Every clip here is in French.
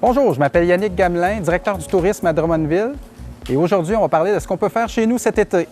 Bonjour, je m'appelle Yannick Gamelin, directeur du tourisme à Drummondville. Et aujourd'hui, on va parler de ce qu'on peut faire chez nous cet été.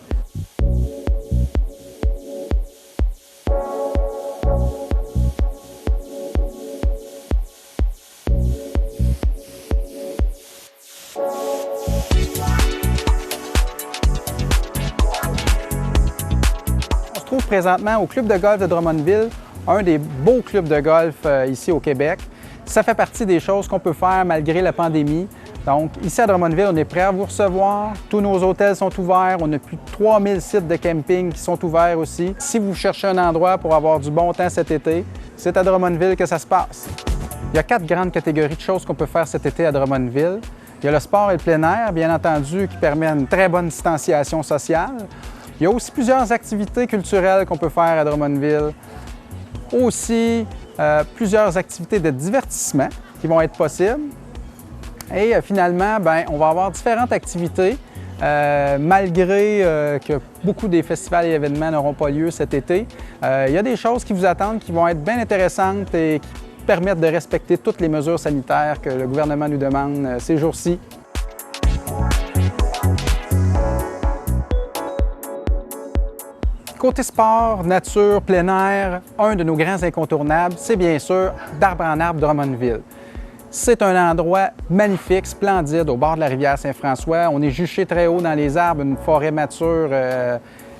On se trouve présentement au Club de golf de Drummondville, un des beaux clubs de golf ici au Québec. Ça fait partie des choses qu'on peut faire malgré la pandémie. Donc, ici à Drummondville, on est prêt à vous recevoir. Tous nos hôtels sont ouverts. On a plus de 3000 sites de camping qui sont ouverts aussi. Si vous cherchez un endroit pour avoir du bon temps cet été, c'est à Drummondville que ça se passe. Il y a 4 grandes catégories de choses qu'on peut faire cet été à Drummondville. Il y a le sport et le plein air, bien entendu, qui permet une très bonne distanciation sociale. Il y a aussi plusieurs activités culturelles qu'on peut faire à Drummondville. Aussi, plusieurs activités de divertissement qui vont être possibles. Et finalement, on va avoir différentes activités, malgré que beaucoup des festivals et événements n'auront pas lieu cet été. Il y a des choses qui vous attendent qui vont être bien intéressantes et qui permettent de respecter toutes les mesures sanitaires que le gouvernement nous demande ces jours-ci. Côté sport, nature, plein air, un de nos grands incontournables, c'est bien sûr d'Arbre en Arbre Drummondville. C'est un endroit magnifique, splendide, au bord de la rivière Saint-François. On est juché très haut dans les arbres, une forêt mature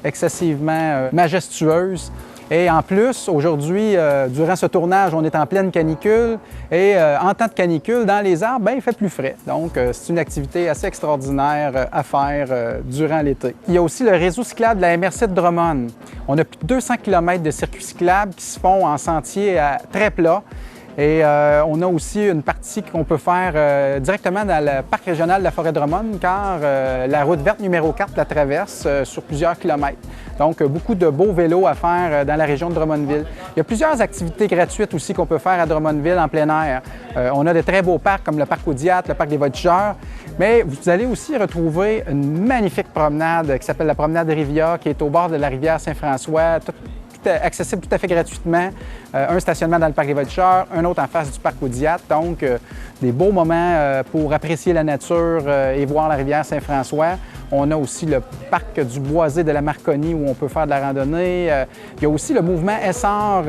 excessivement majestueuse. Et en plus, aujourd'hui, durant ce tournage, on est en pleine canicule. Et en temps de canicule, dans les arbres, il fait plus frais. Donc, c'est une activité assez extraordinaire à faire durant l'été. Il y a aussi le réseau cyclable de la MRC de Drummond. On a plus de 200 km de circuits cyclables qui se font en sentier très plat. Et on a aussi une partie qu'on peut faire directement dans le parc régional de la forêt de Drummond, car la route verte numéro 4 la traverse sur plusieurs kilomètres. Donc, beaucoup de beaux vélos à faire dans la région de Drummondville. Il y a plusieurs activités gratuites aussi qu'on peut faire à Drummondville en plein air. On a de très beaux parcs comme le parc Audiat, le parc des Voltigeurs, mais vous allez aussi retrouver une magnifique promenade qui s'appelle la promenade Rivia, qui est au bord de la rivière Saint-François, accessible tout à fait gratuitement. Un stationnement dans le parc des Voltigeurs, un autre en face du parc Audiat. Donc, des beaux moments pour apprécier la nature et voir la rivière Saint-François. On a aussi le parc du Boisé de la Marconi où on peut faire de la randonnée. Il y a aussi le mouvement Essor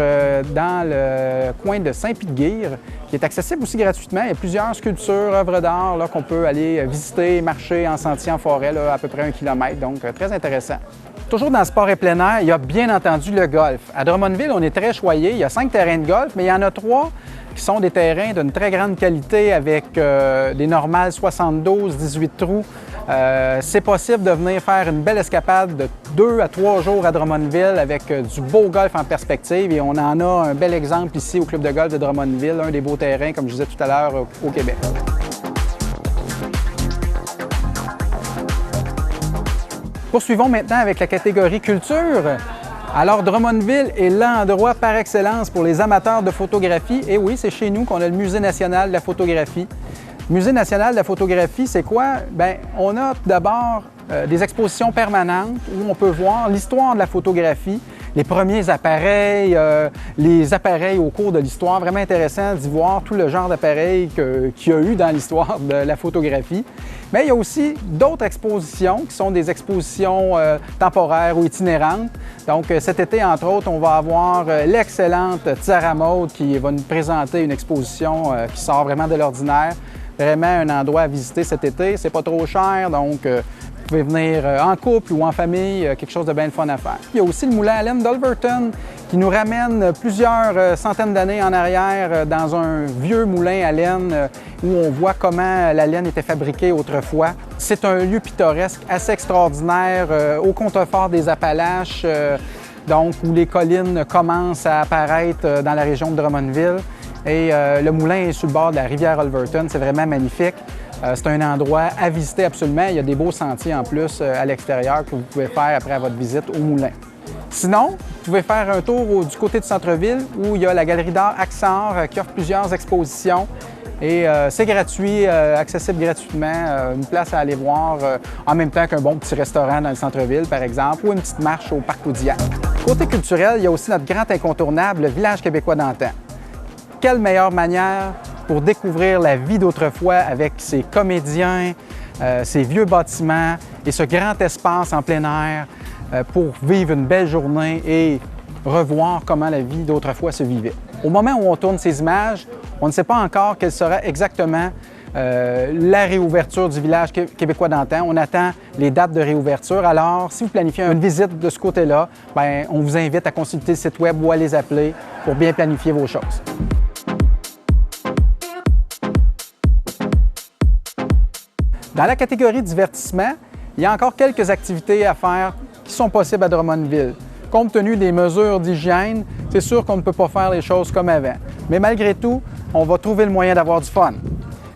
dans le coin de Saint-Pie-de-Guire qui est accessible aussi gratuitement. Il y a plusieurs sculptures, œuvres d'art qu'on peut aller visiter, marcher en sentier en forêt, à peu près 1 kilomètre. Donc, très intéressant. Toujours dans le sport et plein air, il y a bien entendu le golf. À Drummondville, on est très choyé. Il y a 5 terrains de golf, mais il y en a 3 qui sont des terrains d'une très grande qualité avec des normales 72, 18 trous. C'est possible de venir faire une belle escapade de 2 à 3 jours à Drummondville avec du beau golf en perspective. Et on en a un bel exemple ici au Club de golf de Drummondville, un des beaux terrains, comme je disais tout à l'heure, au Québec. Poursuivons maintenant avec la catégorie culture. Alors, Drummondville est l'endroit par excellence pour les amateurs de photographie. Et oui, c'est chez nous qu'on a le Musée national de la photographie. Le Musée national de la photographie, c'est quoi? On a d'abord des expositions permanentes où on peut voir l'histoire de la photographie, les premiers appareils, les appareils au cours de l'histoire. Vraiment intéressant d'y voir tout le genre d'appareils qu'il y a eu dans l'histoire de la photographie. Mais il y a aussi d'autres expositions qui sont des expositions temporaires ou itinérantes. Donc cet été, entre autres, on va avoir l'excellente Tsara Mode qui va nous présenter une exposition qui sort vraiment de l'ordinaire. Vraiment un endroit à visiter cet été. C'est pas trop cher, donc vous pouvez venir en couple ou en famille, quelque chose de bien le fun à faire. Il y a aussi le moulin à laine d'Alberton qui nous ramène plusieurs centaines d'années en arrière dans un vieux moulin à laine où on voit comment la laine était fabriquée autrefois. C'est un lieu pittoresque assez extraordinaire au contrefort des Appalaches, donc où les collines commencent à apparaître dans la région de Drummondville. Et le moulin est sur le bord de la rivière Alberton, c'est vraiment magnifique. C'est un endroit à visiter absolument. Il y a des beaux sentiers en plus à l'extérieur que vous pouvez faire après votre visite au moulin. Sinon, vous pouvez faire un tour du côté du centre-ville où il y a la galerie d'art Axor qui offre plusieurs expositions. Et c'est gratuit, accessible gratuitement, une place à aller voir en même temps qu'un bon petit restaurant dans le centre-ville, par exemple, ou une petite marche au parc Audiat. Côté culturel, il y a aussi notre grand incontournable, le village québécois d'antan. Quelle meilleure manière pour découvrir la vie d'autrefois avec ses comédiens, ces vieux bâtiments et ce grand espace en plein air pour vivre une belle journée et revoir comment la vie d'autrefois se vivait. Au moment où on tourne ces images, on ne sait pas encore quelle sera exactement la réouverture du village québécois d'antan. On attend les dates de réouverture. Alors, si vous planifiez une visite de ce côté-là, bien, on vous invite à consulter le site web ou à les appeler pour bien planifier vos choses. Dans la catégorie divertissement, il y a encore quelques activités à faire qui sont possibles à Drummondville. Compte tenu des mesures d'hygiène, c'est sûr qu'on ne peut pas faire les choses comme avant. Mais malgré tout, on va trouver le moyen d'avoir du fun.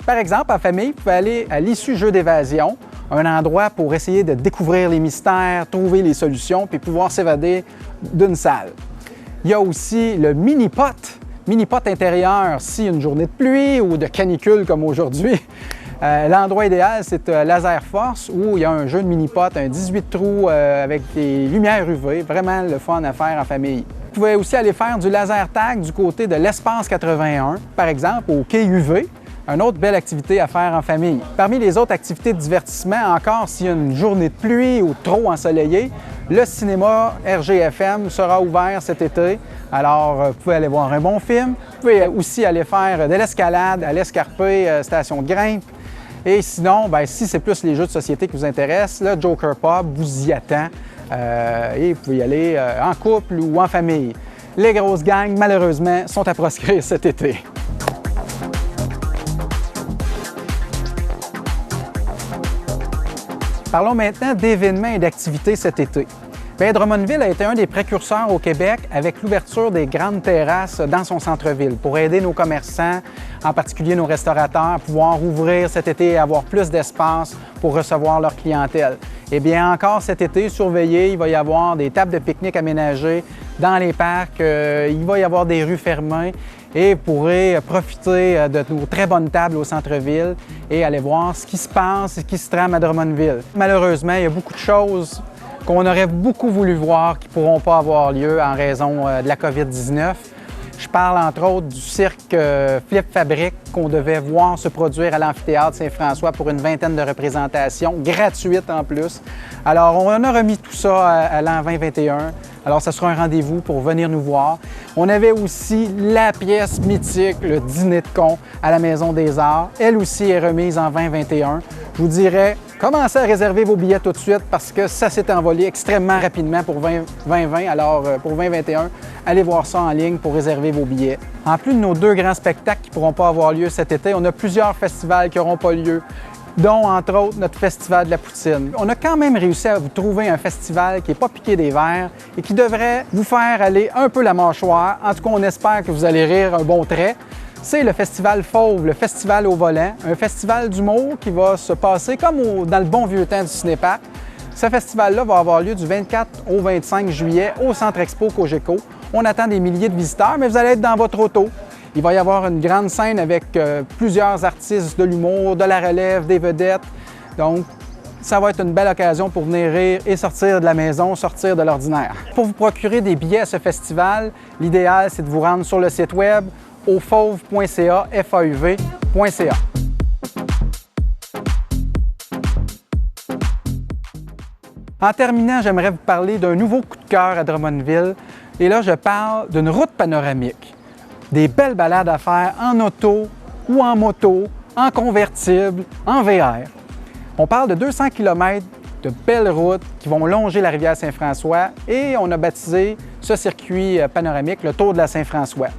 Par exemple, en famille, vous pouvez aller à l'issue jeu d'évasion, un endroit pour essayer de découvrir les mystères, trouver les solutions, puis pouvoir s'évader d'une salle. Il y a aussi le mini-pot intérieur, si une journée de pluie ou de canicule comme aujourd'hui. L'endroit idéal, c'est Laser Force, où il y a un jeu de mini-pot, un 18 trous avec des lumières UV, vraiment le fun à faire en famille. Vous pouvez aussi aller faire du laser tag du côté de l'Espace 81, par exemple, au quai UV. Une autre belle activité à faire en famille. Parmi les autres activités de divertissement, encore s'il y a une journée de pluie ou trop ensoleillée, le cinéma RGFM sera ouvert cet été. Alors, vous pouvez aller voir un bon film. Vous pouvez aussi aller faire de l'escalade à l'Escarpé, station de grimpe. Et sinon, bien, si c'est plus les jeux de société qui vous intéressent, le Joker Pub vous y attend. Et vous pouvez y aller en couple ou en famille. Les grosses gangs, malheureusement, sont à proscrire cet été. Parlons maintenant d'événements et d'activités cet été. Bien, Drummondville a été un des précurseurs au Québec avec l'ouverture des grandes terrasses dans son centre-ville pour aider nos commerçants, en particulier nos restaurateurs, à pouvoir ouvrir cet été et avoir plus d'espace pour recevoir leur clientèle. Eh bien, encore cet été, surveillez, il va y avoir des tables de pique-nique aménagées dans les parcs, il va y avoir des rues fermées et vous pourrez profiter de nos très bonnes tables au centre-ville et aller voir ce qui se passe et ce qui se trame à Drummondville. Malheureusement, il y a beaucoup de choses qu'on aurait beaucoup voulu voir qui ne pourront pas avoir lieu en raison de la COVID-19. Je parle entre autres du cirque Flip Fabrique qu'on devait voir se produire à l'amphithéâtre Saint-François pour une vingtaine de représentations, gratuites en plus. Alors, on a remis tout ça à l'an 2021. Alors, ce sera un rendez-vous pour venir nous voir. On avait aussi la pièce mythique, le Dîner de con à la Maison des Arts. Elle aussi est remise en 2021. Je vous dirais, commencez à réserver vos billets tout de suite parce que ça s'est envolé extrêmement rapidement pour 2020. Alors, pour 2021, allez voir ça en ligne pour réserver vos billets. En plus de nos deux grands spectacles qui ne pourront pas avoir lieu cet été, on a plusieurs festivals qui n'auront pas lieu, dont, entre autres, notre Festival de la Poutine. On a quand même réussi à vous trouver un festival qui n'est pas piqué des verres et qui devrait vous faire aller un peu la mâchoire. En tout cas, on espère que vous allez rire un bon trait. C'est le Festival Fauve, le Festival au volant, un festival d'humour qui va se passer comme dans le bon vieux temps du Cinéparc. Ce festival-là va avoir lieu du 24 au 25 juillet au Centre Expo Cogeco. On attend des milliers de visiteurs, mais vous allez être dans votre auto. Il va y avoir une grande scène avec plusieurs artistes de l'humour, de la relève, des vedettes. Donc, ça va être une belle occasion pour venir rire et sortir de la maison, sortir de l'ordinaire. Pour vous procurer des billets à ce festival, l'idéal, c'est de vous rendre sur le site web au fauve.ca, FAUV.ca. En terminant, j'aimerais vous parler d'un nouveau coup de cœur à Drummondville. Et là, je parle d'une route panoramique. Des belles balades à faire en auto ou en moto, en convertible, en VR. On parle de 200 km de belles routes qui vont longer la rivière Saint-François et on a baptisé ce circuit panoramique le Tour de la Saint-François.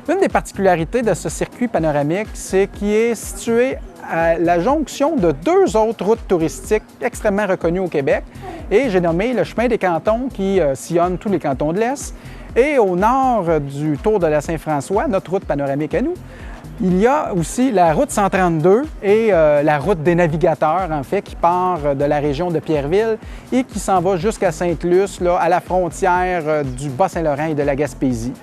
Une des particularités de ce circuit panoramique, c'est qu'il est situé à la jonction de deux autres routes touristiques extrêmement reconnues au Québec. Et j'ai nommé le chemin des cantons qui sillonne tous les cantons de l'Est. Et au nord du Tour de la Saint-François, notre route panoramique à nous, il y a aussi la route 132 et la route des navigateurs, en fait, qui part de la région de Pierreville et qui s'en va jusqu'à Sainte-Luce, là, à la frontière du Bas-Saint-Laurent et de la Gaspésie.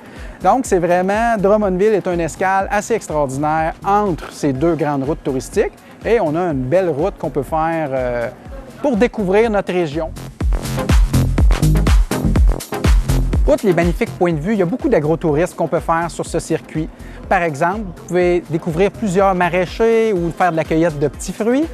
Donc, c'est vraiment, Drummondville est une escale assez extraordinaire entre ces deux grandes routes touristiques et on a une belle route qu'on peut faire pour découvrir notre région. Outre les magnifiques points de vue, il y a beaucoup d'agrotourisme qu'on peut faire sur ce circuit. Par exemple, vous pouvez découvrir plusieurs maraîchers ou faire de la cueillette de petits fruits.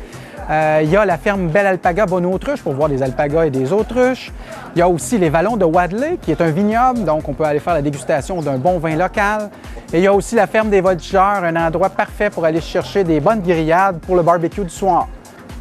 Il y a la ferme Belle Alpaga Bonne-Autruche pour voir des alpagas et des autruches. Il y a aussi les vallons de Wadley, qui est un vignoble, donc on peut aller faire la dégustation d'un bon vin local. Et il y a aussi la ferme des Voltigeurs, un endroit parfait pour aller chercher des bonnes grillades pour le barbecue du soir.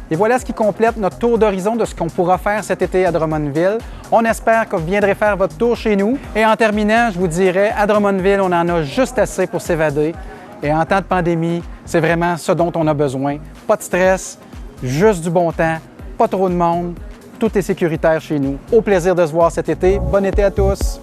Et voilà ce qui complète notre tour d'horizon de ce qu'on pourra faire cet été à Drummondville. On espère que vous viendrez faire votre tour chez nous. Et en terminant, je vous dirais, à Drummondville, on en a juste assez pour s'évader. Et en temps de pandémie, c'est vraiment ce dont on a besoin. Pas de stress, juste du bon temps, pas trop de monde, tout est sécuritaire chez nous. Au plaisir de se voir cet été. Bon été à tous!